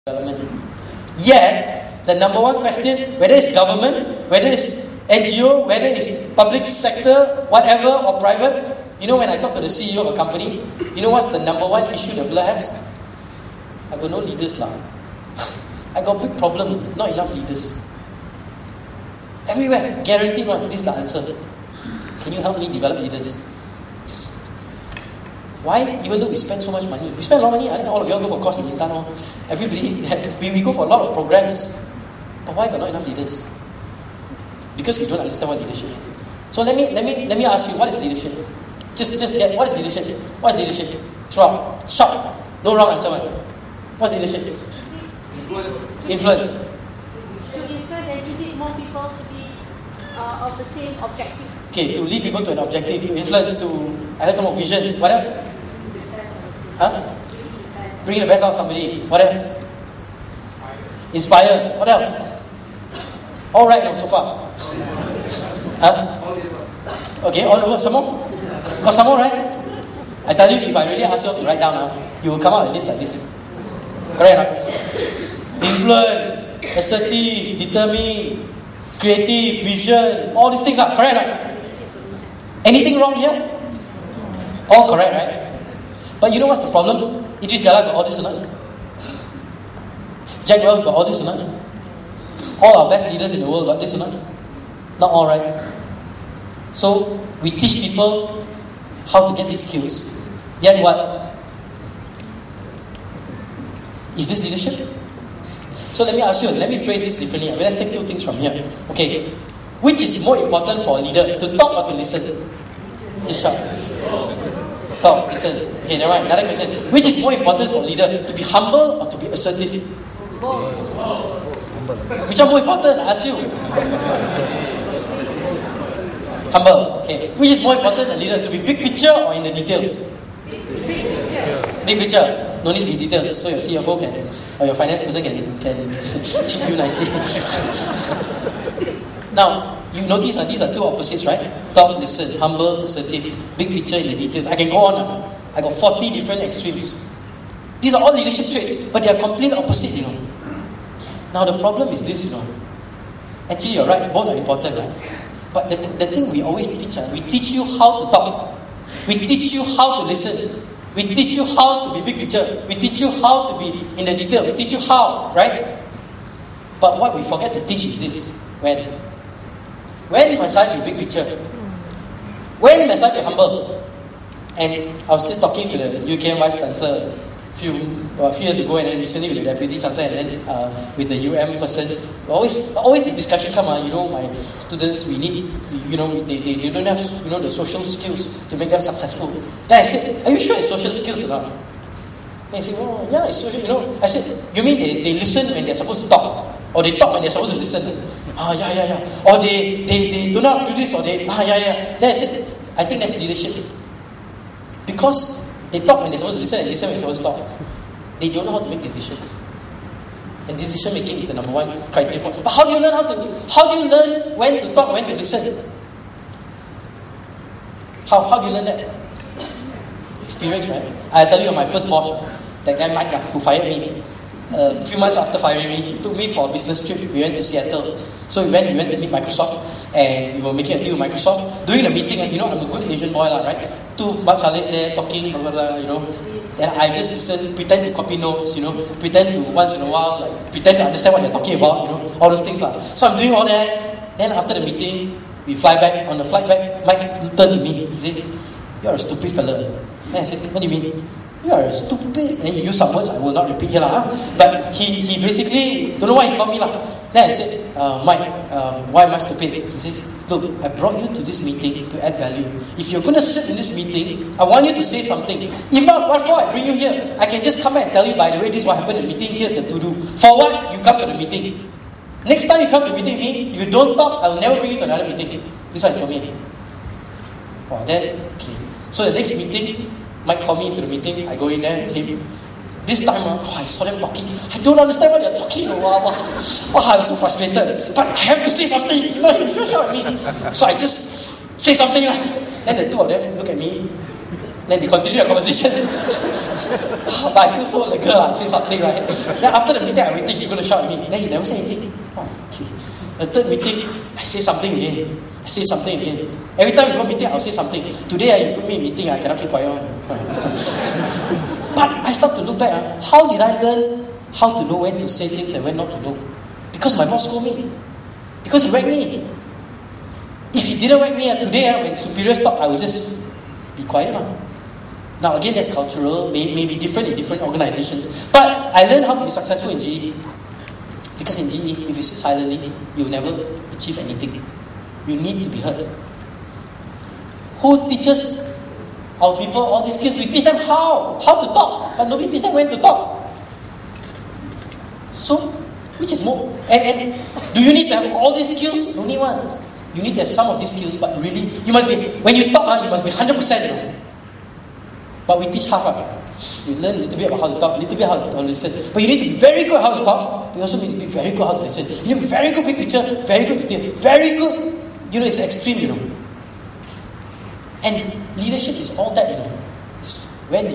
development. Yet, the number one question, whether it's government, whether it's NGO, whether it's public sector, whatever, or private, you know, when I talk to the CEO of a company, you know what's the number one issue the fella has? I got no leaders lah. I got a big problem, not enough leaders. Everywhere, guaranteed one, this is the answer. Can you help me develop leaders? Why? Even though we spend so much money. We spend a lot of money. I think all of you all go for course in INTAN. Everybody, we go for a lot of programs. But why got not enough leaders? Because we don't understand what leadership is. So let me ask you, what is leadership? Just get, what is leadership? What is leadership? Throw out. Short. No wrong answer, man. What's leadership? Influence. To influence and to lead more people to be of the same objective. Okay, to lead people to an objective, to influence, to, I heard some of vision. What else? Huh? Bring the best out of somebody. What else? Inspire. What else? All right now so far. Huh? Okay, all over. Some more? Got some more, right? I tell you, if I really ask you to write down, you will come out with a list like this. Correct, right? Influence, assertive, determined, creative, vision, all these things are correct, right? Anything wrong here? All correct, right? But you know what's the problem? Idris Jala got all this or not? Jack Welch got all this or not? All our best leaders in the world got this or not? Not all, right? So, we teach people how to get these skills. Yet what? Is this leadership? So let me ask you, let me phrase this differently. Let's take two things from here. Okay. Which is more important for a leader, to talk or to listen? Just shout. Talk, listen. Okay, never mind. Another question. Which is more important for a leader, to be humble or to be assertive? Which are more important? I ask you. Humble. Okay. Which is more important, a leader, to be big picture or in the details? Big picture. No need to be details. So your CFO can, or your finance person can cheat you nicely. Now, you notice these are two opposites, right? Talk, listen, humble, assertive, big picture in the details. I can go on. I got 40 different extremes. These are all leadership traits, but they are complete opposite, you know. Now the problem is this, you know. Actually, you're right, both are important, right? But the thing we always teach, we teach you how to talk. We teach you how to listen. We teach you how to be big picture. We teach you how to be in the detail. We teach you how, right? But what we forget to teach is this. When must I be big picture? When must I be humble? And I was just talking to the UKM Vice Chancellor a few years ago, and then recently with the Deputy Chancellor, and then with the UM person. Always the discussion come, you know, my students, we need, you know, they don't have, you know, the social skills to make them successful. Then I said, are you sure it's social skills or not? Then he said, oh yeah, it's social, you know. I said, you mean they listen when they're supposed to talk? Or they talk when they're supposed to listen? Yeah. Or they do not do this, or they, yeah. Then I said, I think that's leadership. Because they talk when they're supposed to listen and listen when they're supposed to talk. They don't know how to make decisions. And decision making is the number one criteria for. But how do you learn when to talk, when to listen? How do you learn that? Experience, right? I tell you, my first boss, that guy Mike, who fired me. A few months after firing me, he took me for a business trip. We went to Seattle. So we went to meet Microsoft, and we were making a deal with Microsoft. During the meeting, you know, I'm a good Asian boy, right? Two Matsales there talking, blah, blah, blah, you know. And I just listen, pretend to copy notes, you know, pretend to once in a while, like, pretend to understand what they're talking about, you know, all those things. So I'm doing all that. Then after the meeting, we fly back. On the flight back, Mike turned to me. He said, "You're a stupid fella." Then I said, "What do you mean?" "You are stupid." And he used some words I will not repeat here, but he basically, don't know why he called me. Then I said, "Mike, why am I stupid?" He says, "Look, I brought you to this meeting to add value. If you're going to sit in this meeting, I want you to say something. If not, what for I bring you here? I can just come back and tell you, by the way, this is what happened in the meeting, here's the to-do. For what? You come to the meeting. Next time you come to the meeting with me, if you don't talk, I will never bring you to another meeting." This is what he told me. Then, okay. So the next meeting, Mike called me into the meeting. I go in there with him. This time, I saw them talking. I don't understand what they're talking. Wow, I was so frustrated. But I have to say something. You know, he shout at me. So I just say something. Then the two of them look at me. Then they continue the conversation. But I feel so like girl, I say something, right? Then after the meeting, I waited, he's going to shout at me. Then he never say anything. Oh, okay. The third meeting, I say something again. Every time we go meeting, I'll say something. Today, you put me in meeting, I cannot keep quiet on. But I start to look back. How did I learn how to know when to say things and when not to know? Because my boss scolded me. Because he whacked me. If he didn't whack me today, when superiors talk, I would just be quiet. Now again, that's cultural, may be different in different organizations. But I learned how to be successful in GE. Because in GE, if you sit silently, you'll never achieve anything. You need to be heard. Who teaches our people all these skills? We teach them how to talk, but nobody teaches them when to talk. So, which is more? And do you need to have all these skills? No need one. You need to have some of these skills, but really, you must be, when you talk, you must be 100%. But we teach half. You learn a little bit about how to talk, a little bit how to listen. But you need to be very good at how to talk, but you also need to be very good at how to listen. You need to be very good big picture, very good detail, very good. It's extreme, And leadership is all that, It's when,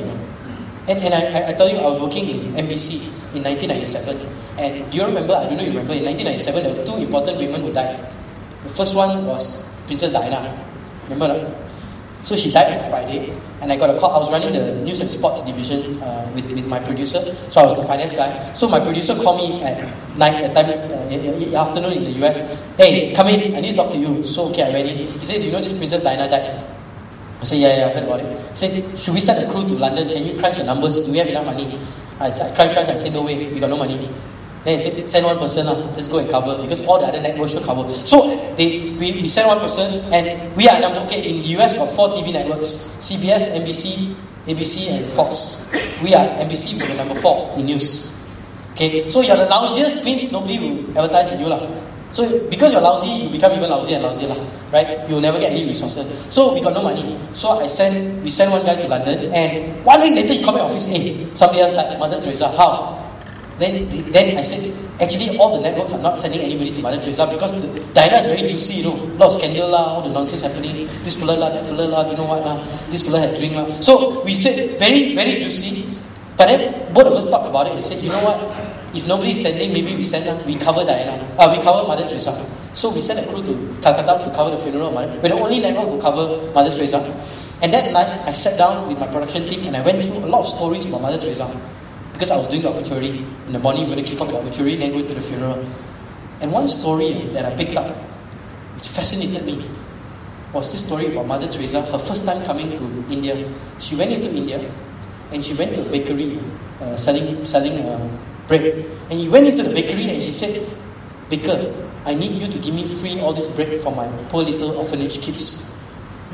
And I tell you, I was working in NBC in 1997. And do you remember, I don't know if you remember, in 1997, there were two important women who died. The first one was Princess Diana. Remember that? So she died on Friday, and I got a call. I was running the news and sports division with my producer, so I was the finance guy. So my producer called me at night, afternoon in the US. Hey, come in, I need to talk to you. So okay, I went in. He says, this Princess Diana died. I said, yeah, I heard about it. He says, should we send a crew to London? Can you crunch the numbers? Do we have enough money? I said, crunch. I said, no way, we got no money. Then he said, send one person, just go and cover, because all the other networks should cover. So we sent one person, and we are number, in the US got 4 TV networks, CBS, NBC, ABC, and Fox. We are NBC, we are number 4 in news. Okay, so you're the lousiest means nobody will advertise with you. So because you're lousy, you become even lousier and lousier, right? You'll never get any resources. So we got no money. So we sent one guy to London, and 1 week later he called my office, hey, somebody else died, Mother Teresa, how? Then I said, actually all the networks are not sending anybody to Mother Teresa because Diana is very juicy, a lot of scandal, all the nonsense happening, this fella, that fella, you know what, this fella had drink. So we said, very, very juicy. But then both of us talked about it and said, you know what, if nobody is sending, maybe we cover Diana, we cover Mother Teresa. So we sent a crew to Calcutta to cover the funeral of Mother. We're the only network who cover Mother Teresa. And that night, I sat down with my production team and I went through a lot of stories about Mother Teresa. Because I was doing the obituary. In the morning, we're going to kick off with the obituary, then go to the funeral. And one story that I picked up, which fascinated me, was this story about Mother Teresa, her first time coming to India. She went into India, and she went to a bakery selling bread. And he went into the bakery and she said, Baker, I need you to give me free all this bread for my poor little orphanage kids.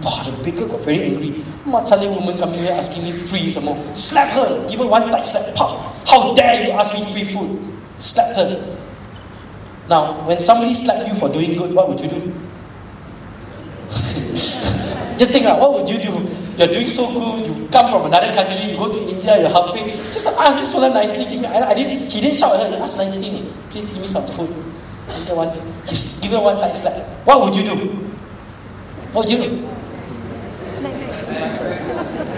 Wow, the baker got very angry. Matsale woman coming here asking me free some more. Slap her, give her one tight slap. Pop. How dare you ask me free food? Slapped her. Now, when somebody slapped you for doing good, what would you do? Just think, what would you do? You're doing so good, you come from another country, you go to India, you're helping. Just ask this fella nicely. He didn't shout at her, he asked nicely, please give me some food. Give her one tight slap. What would you do? What would you do?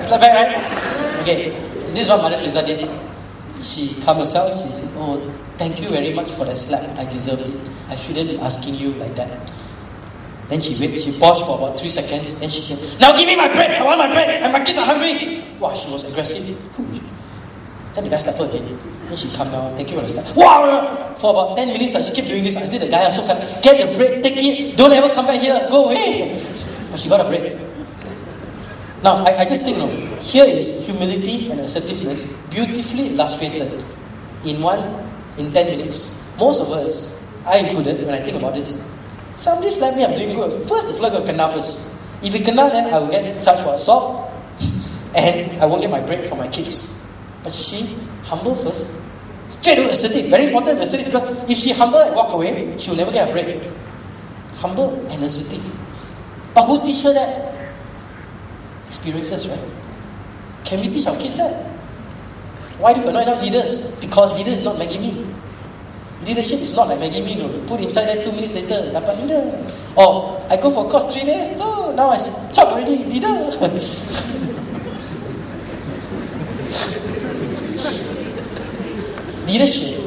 Slap back, right? Okay, this is what Mother Teresa did. She calmed herself, she said, oh, thank you very much for that slap, I deserved it. I shouldn't be asking you like that. Then she paused for about 3 seconds, then she said, now give me my bread, I want my bread, and my kids are hungry. Wow, she was aggressive. Then the guy slapped her again. Then she calmed down, thank you for the slap. Wow! For about 10 minutes, she kept doing this until the guy was so fat. Get the bread, take it, don't ever come back here, go away. But she got a bread. Now, I just think, here is humility and assertiveness beautifully illustrated in 10 minutes. Most of us, I included, when I think about this, somebody slapped me, I'm doing good. First, the flag will kena first. If it kena, then I will get charged for assault, and I won't get my break for my kids. But she humble first. Straight away assertive, very important assertive, because if she humble and walk away, she will never get a break. Humble and assertive. But who teach her that? Experiences, right? Can we teach our kids that? Why do we not enough leaders? Because leader is not Maggie Mee. Leadership is not like Maggie Mee. Put inside there 2 minutes later, dapat leader. Or I go for course 3 days. No, now I chop already, leader. leadership